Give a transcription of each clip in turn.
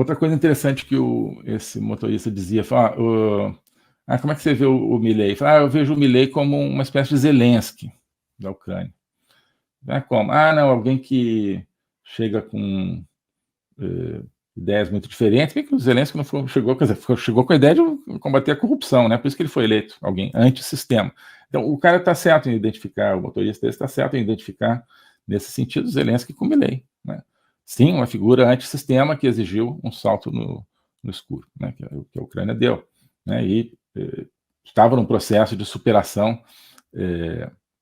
outra coisa interessante que esse motorista dizia, como é que você vê o Milei? Eu vejo o Milei como uma espécie de Zelensky da Ucrânia. Como? Não, alguém que chega com ideias muito diferentes. Por que o Zelensky não chegou com a ideia de combater a corrupção, né? Por isso que ele foi eleito, alguém antissistema. Então, o cara está certo em identificar, o motorista está certo em identificar, nesse sentido, o Zelensky com o Milei, né? Sim, uma figura antissistema que exigiu um salto no escuro, né? Que a Ucrânia deu, né? E estava num processo de superação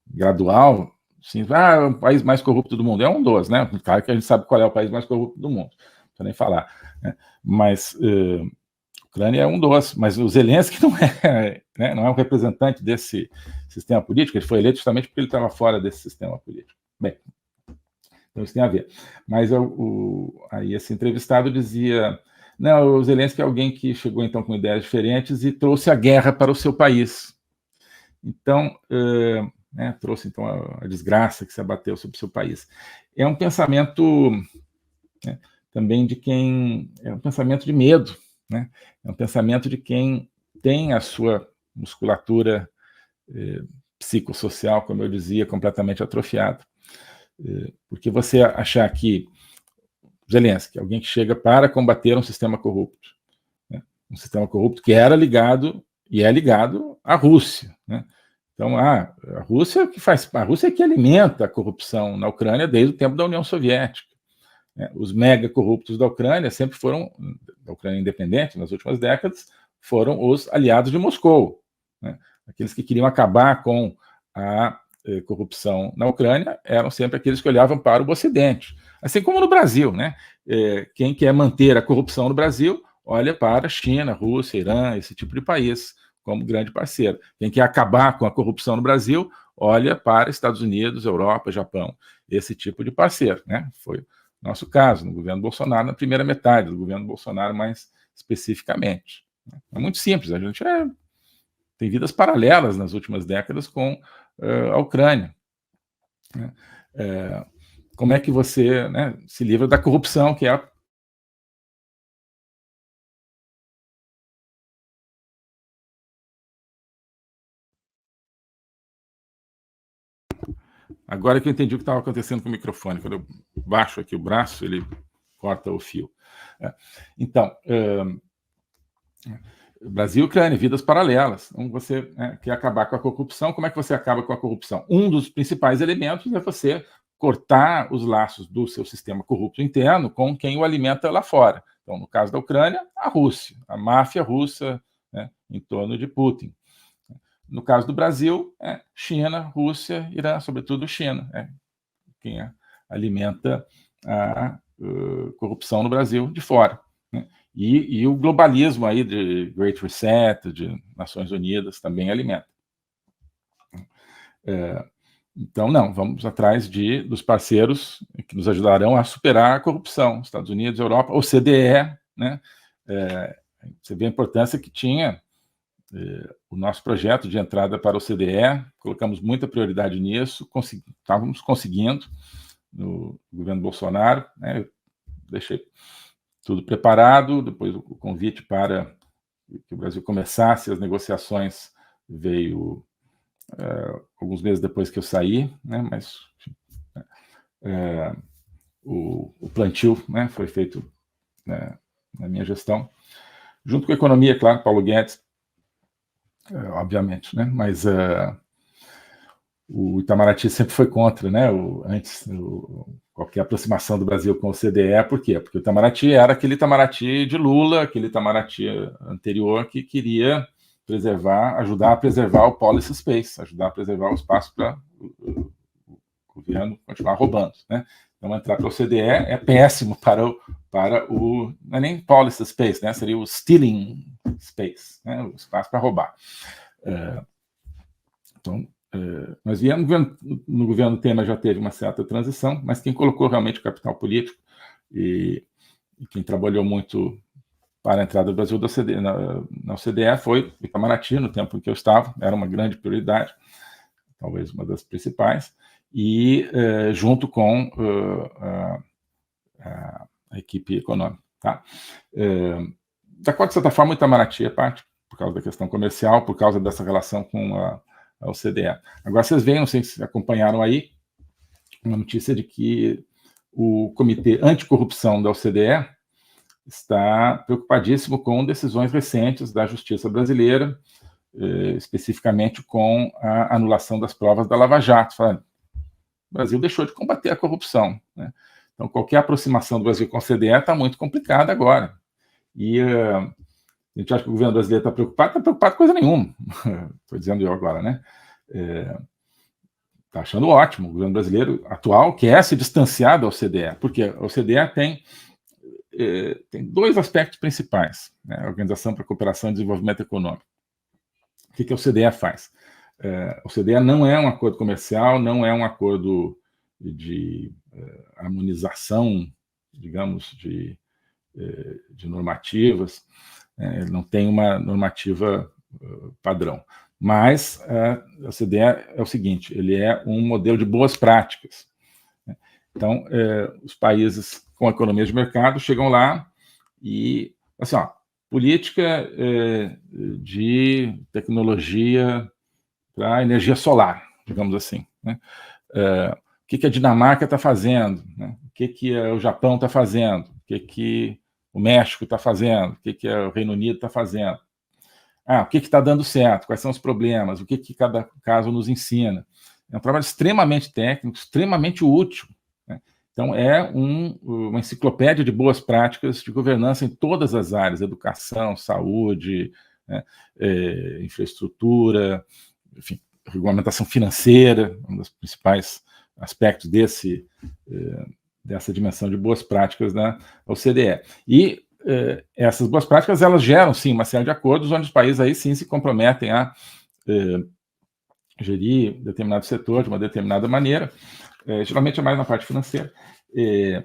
gradual. Sim, o país mais corrupto do mundo é um dos, né? Claro que a gente sabe qual é o país mais corrupto do mundo, não precisa nem falar, né? Mas a Ucrânia é um dos, mas o Zelensky não é, né? Não é um representante desse sistema político. Ele foi eleito justamente porque ele estava fora desse sistema político. Bem, então isso tem a ver. Mas aí esse entrevistado dizia, não, o Zelensky é alguém que chegou então com ideias diferentes e trouxe a guerra para o seu país. Então, trouxe então a desgraça que se abateu sobre o seu país. É um pensamento também de quem... É um pensamento de medo, né? É um pensamento de quem tem a sua musculatura psicossocial, como eu dizia, completamente atrofiada. Porque você achar que Zelensky, alguém que chega para combater um sistema corrupto, né? Um sistema corrupto que era ligado e é ligado à Rússia, né? Então, a Rússia é que alimenta a corrupção na Ucrânia desde o tempo da União Soviética. Os mega corruptos da Ucrânia sempre foram, da Ucrânia independente, nas últimas décadas, foram os aliados de Moscou, né? Aqueles que queriam acabar com a corrupção na Ucrânia eram sempre aqueles que olhavam para o Ocidente. Assim como no Brasil, né? Quem quer manter a corrupção no Brasil olha para a China, Rússia, Irã, esse tipo de país como grande parceiro. Quem quer acabar com a corrupção no Brasil olha para Estados Unidos, Europa, Japão, esse tipo de parceiro, né? Foi o nosso caso no governo Bolsonaro, na primeira metade do governo Bolsonaro, mais especificamente. É muito simples, a gente tem vidas paralelas nas últimas décadas com a Ucrânia, né? Como é que você, né, se livra da corrupção, que é Agora que eu entendi o que estava acontecendo com o microfone. Quando eu baixo aqui o braço, ele corta o fio. Então, Brasil e Ucrânia, vidas paralelas. Então, você quer acabar com a corrupção. Como é que você acaba com a corrupção? Um dos principais elementos é você cortar os laços do seu sistema corrupto interno com quem o alimenta lá fora. Então, no caso da Ucrânia, a Rússia, a máfia russa, né, em torno de Putin. No caso do Brasil, China, Rússia, Irã, sobretudo China, quem alimenta a corrupção no Brasil de fora, né? E o globalismo aí de Great Reset, de Nações Unidas, também alimenta. Então, não, vamos atrás dos parceiros que nos ajudarão a superar a corrupção. Estados Unidos, Europa, OCDE, né? Você vê a importância que tinha o nosso projeto de entrada para o OCDE, colocamos muita prioridade nisso, estávamos conseguindo no governo Bolsonaro, né? Deixei tudo preparado, depois o convite para que o Brasil começasse as negociações veio alguns meses depois que eu saí, né? Mas o plantio, né, foi feito, né, na minha gestão, junto com a economia, claro, Paulo Guedes, obviamente, né? Mas o Itamaraty sempre foi contra, né? Qualquer aproximação do Brasil com o CDE, por quê? Porque o Itamaraty era aquele Itamaraty de Lula, aquele Itamaraty anterior que queria ajudar a preservar o policy space, ajudar a preservar o espaço para o governo continuar roubando, né? Então, entrar para o CDE é péssimo para o não é nem policy space, né? Seria o stealing space, né? O espaço para roubar. Então, nós viemos no governo Temer, já teve uma certa transição, mas quem colocou realmente o capital político e quem trabalhou muito para a entrada do Brasil na OCDE foi o Itamaraty, no tempo em que eu estava, era uma grande prioridade, talvez uma das principais, e junto com a equipe econômica. Tá? De acordo, de certa forma, o Itamaraty é parte, por causa da questão comercial, por causa dessa relação com a OCDE. Agora, vocês veem, não sei se acompanharam aí, uma notícia de que o Comitê Anticorrupção da OCDE está preocupadíssimo com decisões recentes da justiça brasileira, especificamente com a anulação das provas da Lava Jato. Falando, o Brasil deixou de combater a corrupção, né? Então, qualquer aproximação do Brasil com a OCDE está muito complicada agora. E a gente acha que o governo brasileiro está preocupado com coisa nenhuma. Estou dizendo eu agora, né? Está achando ótimo. O governo brasileiro atual quer se distanciar da OCDE, porque a OCDE tem dois aspectos principais, né? A Organização para a Cooperação e Desenvolvimento Econômico. O que a OCDE faz? A OCDE não é um acordo comercial, não é um acordo de harmonização, digamos, de normativas, não tem uma normativa padrão. Mas a OCDE é o seguinte, ele é um modelo de boas práticas. Então, os países com economias de mercado chegam lá e, assim, ó, política de tecnologia para energia solar, digamos assim, né? O que a Dinamarca está fazendo, né? O que o Japão está fazendo, o que o México está fazendo, o que o Reino Unido está fazendo. O que está dando certo, quais são os problemas, o que cada caso nos ensina. É um trabalho extremamente técnico, extremamente útil, né? Então, é uma enciclopédia de boas práticas de governança em todas as áreas, educação, saúde, né, infraestrutura, enfim, regulamentação financeira, um dos principais aspectos dessa dimensão de boas práticas da OCDE. E essas boas práticas, elas geram, sim, uma série de acordos onde os países aí, sim, se comprometem a gerir determinado setor de uma determinada maneira, geralmente é mais na parte financeira, e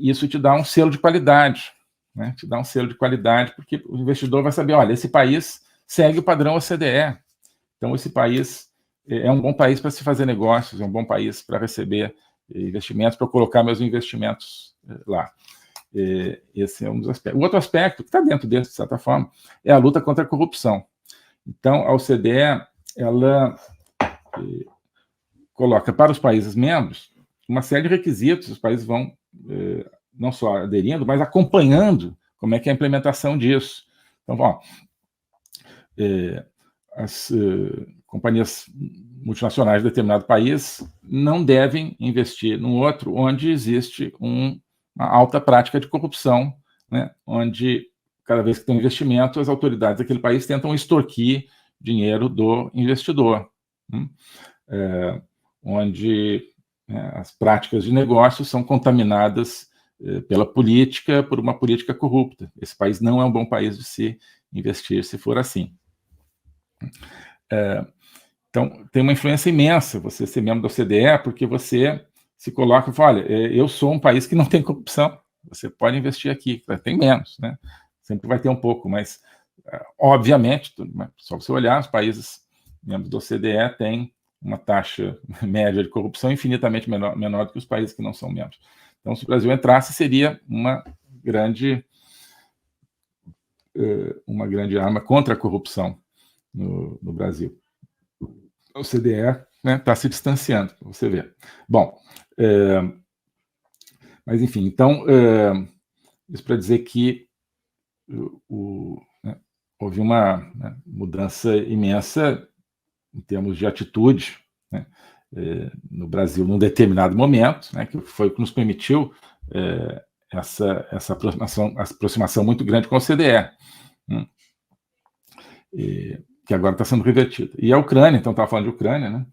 isso te dá um selo de qualidade, né? Te dá um selo de qualidade, porque o investidor vai saber, olha, esse país segue o padrão OCDE, então esse país é um bom país para se fazer negócios, é um bom país para receber investimentos, para colocar meus investimentos lá. Esse é um dos aspectos. O outro aspecto, que está dentro desse, de certa forma, é a luta contra a corrupção. Então, a OCDE, ela coloca para os países membros uma série de requisitos, os países vão não só aderindo, mas acompanhando como é que é a implementação disso. Então, ó, as companhias multinacionais de determinado país não devem investir num outro onde existe uma alta prática de corrupção, né, onde, cada vez que tem um investimento, as autoridades daquele país tentam extorquir dinheiro do investidor, onde as práticas de negócios são contaminadas pela política, por uma política corrupta. Esse país não é um bom país de se investir, se for assim. Então, tem uma influência imensa você ser membro da OCDE, porque você se coloca e fala, olha, eu sou um país que não tem corrupção, você pode investir aqui, tem menos, né? Sempre vai ter um pouco, mas, obviamente, só você olhar, os países membros da OCDE têm uma taxa média de corrupção infinitamente menor do que os países que não são membros. Então, se o Brasil entrasse, seria uma grande arma contra a corrupção no Brasil. A OCDE, né, está se distanciando, para você ver. Bom, mas enfim, então, isso para dizer que houve uma mudança imensa em termos de atitude, né, no Brasil num determinado momento, né, que foi o que nos permitiu essa aproximação muito grande com a OCDE, que agora está sendo revertida. E a Ucrânia, então estava falando de Ucrânia, né,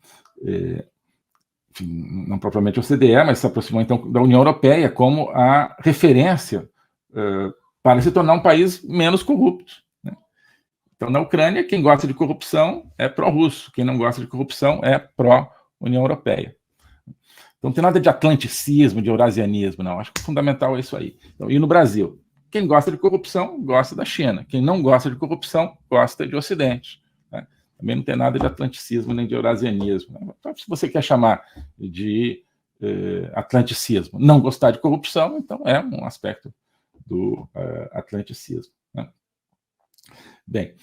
enfim, não propriamente a OCDE, mas se aproximou então da União Europeia como a referência para se tornar um país menos corrupto, né? Então, na Ucrânia, quem gosta de corrupção é pró-russo, quem não gosta de corrupção é pró-União Europeia. Então, não tem nada de atlanticismo, de eurasianismo, não. Acho que o fundamental é isso aí. Então, e no Brasil? Quem gosta de corrupção gosta da China. Quem não gosta de corrupção gosta de Ocidente, né? Também não tem nada de atlanticismo nem de eurasianismo, né? Então, se você quer chamar de atlanticismo, não gostar de corrupção, então é um aspecto do atlanticismo, né? Bem,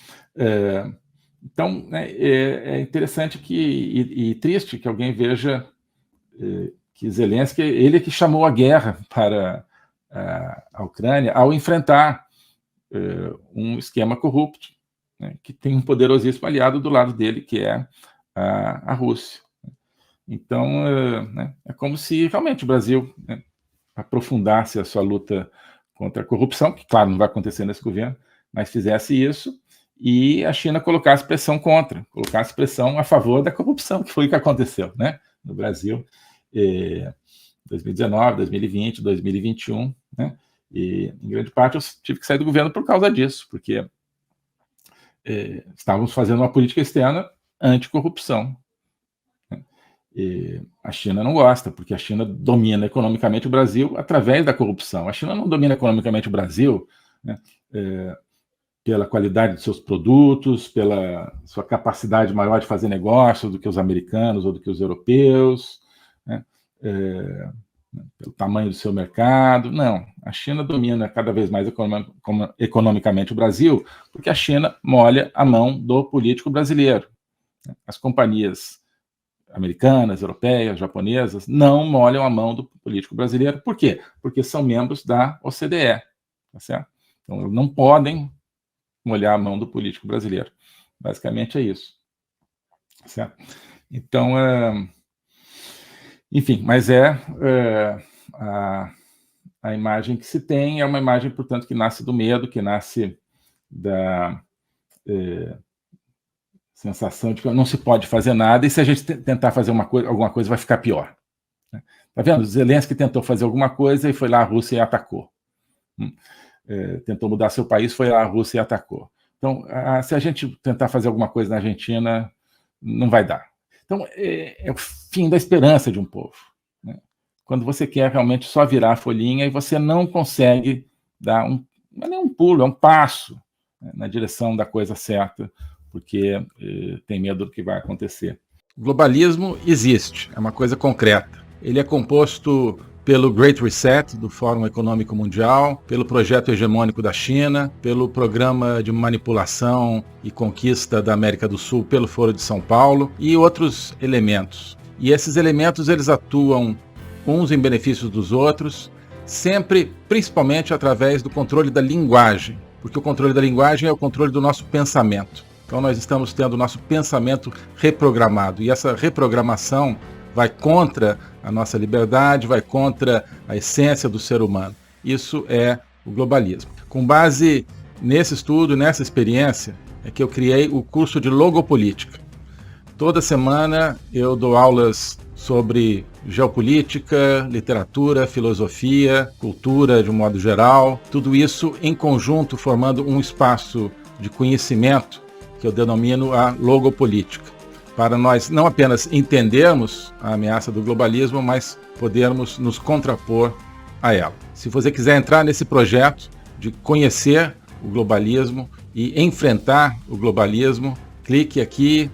então é interessante e triste que alguém veja que Zelensky, ele é que chamou a guerra para a Ucrânia ao enfrentar um esquema corrupto, né, que tem um poderosíssimo aliado do lado dele, que é a Rússia. Então, é como se realmente o Brasil, né, aprofundasse a sua luta contra a corrupção, que, claro, não vai acontecer nesse governo, mas fizesse isso, e a China colocasse pressão contra, colocasse pressão a favor da corrupção, que foi o que aconteceu, né, no Brasil, 2019, 2020, 2021, né, e, em grande parte, eu tive que sair do governo por causa disso, porque estávamos fazendo uma política externa anticorrupção. Né? E a China não gosta, porque a China domina economicamente o Brasil através da corrupção. A China não domina economicamente o Brasil, né, pela qualidade de seus produtos, pela sua capacidade maior de fazer negócio do que os americanos ou do que os europeus, né, pelo tamanho do seu mercado. Não, a China domina cada vez mais economicamente o Brasil, porque a China molha a mão do político brasileiro. As companhias americanas, europeias, japonesas, não molham a mão do político brasileiro. Por quê? Porque são membros da OCDE, tá certo? Então, não podem molhar a mão do político brasileiro. Basicamente é isso. Tá certo? Então, enfim, mas a imagem que se tem é uma imagem, portanto, que nasce do medo, que nasce da sensação de que não se pode fazer nada, e se a gente tentar fazer alguma coisa, vai ficar pior. Tá vendo? Zelensky tentou fazer alguma coisa e foi lá a Rússia e atacou. Tentou mudar seu país, foi lá a Rússia e atacou. Então, se a gente tentar fazer alguma coisa na Argentina, não vai dar. Então, é o fim da esperança de um povo, né? Quando você quer realmente só virar a folhinha e você não consegue dar não é nem um pulo, é um passo, né, na direção da coisa certa, porque tem medo do que vai acontecer. O globalismo existe, é uma coisa concreta. Ele é composto pelo Great Reset, do Fórum Econômico Mundial, pelo projeto hegemônico da China, pelo programa de manipulação e conquista da América do Sul pelo Foro de São Paulo e outros elementos. E esses elementos, eles atuam uns em benefício dos outros, sempre, principalmente através do controle da linguagem, porque o controle da linguagem é o controle do nosso pensamento. Então nós estamos tendo o nosso pensamento reprogramado, e essa reprogramação vai contra a nossa liberdade, vai contra a essência do ser humano. Isso é o globalismo. Com base nesse estudo, nessa experiência, é que eu criei o curso de Logopolítica. Toda semana eu dou aulas sobre geopolítica, literatura, filosofia, cultura de um modo geral, tudo isso em conjunto formando um espaço de conhecimento que eu denomino a logopolítica, para nós não apenas entendermos a ameaça do globalismo, mas podermos nos contrapor a ela. Se você quiser entrar nesse projeto de conhecer o globalismo e enfrentar o globalismo, clique aqui